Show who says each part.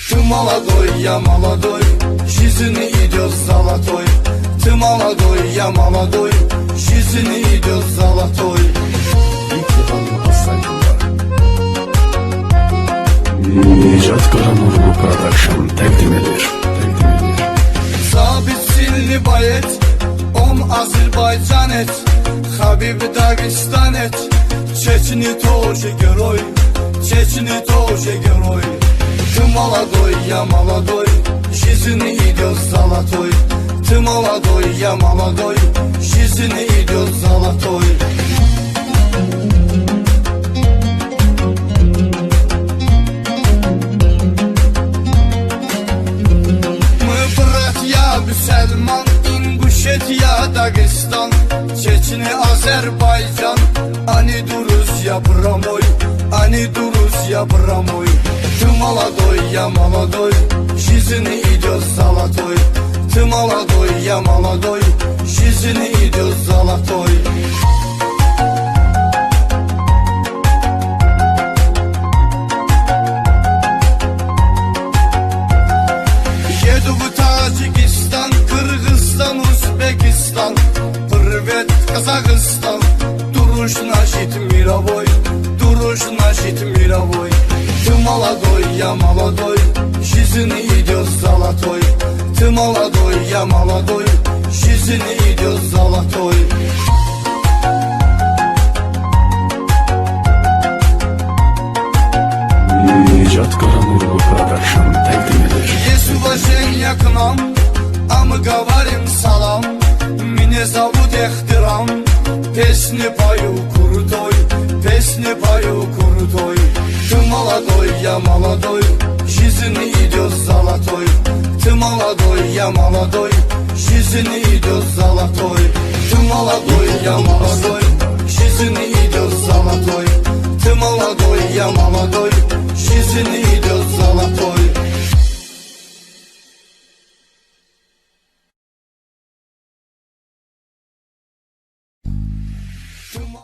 Speaker 1: Ты молодой, я молодой, жизнь идет золотой. Ты молодой, я молодой, жизнь идет золотой.
Speaker 2: Necat Karamurlu Production təqdim edir.
Speaker 1: Sabit silni bayet, om Azerbaycanet, Habib Dagestanet, Чечни тоже герой, Чечни тоже герой. Ты молодой, я молодой, жизнь идет золотой. Ты молодой, я молодой, жизнь идет золотой. Мы братья Müslüman, İnguşetiya, Dağıstan, Çeçni, Azerbaycan. Ani Rusya, Bramoy, Ani Rusya, Bramoy. Ты молодой, я молодой, жизнь идет золотой. Ты молодой, я молодой, жизнь идет золотой. Еду в Таджикистан, Кыргызстан, Узбекистан, Привет, Казахстан. Дуруш нашит мировой, дуруш нашит мировой. Ты молодой, я молодой, жизнь идет золотой. Ты молодой, я молодой, жизнь идет золотой.
Speaker 2: Necat Karamurlu Production təqdim edir.
Speaker 1: Есть уважение к нам, а мы говорим салам. Меня зовут Эхтирам, песни пою крутой, песни пою крутой. Ты молодой, я молодой, жизнь идет золотой. Ты молодой, я молодой, жизнь идет золотой. Ты молодой, я молодой, жизнь идет золотой. Ты молодой, я молодой, жизнь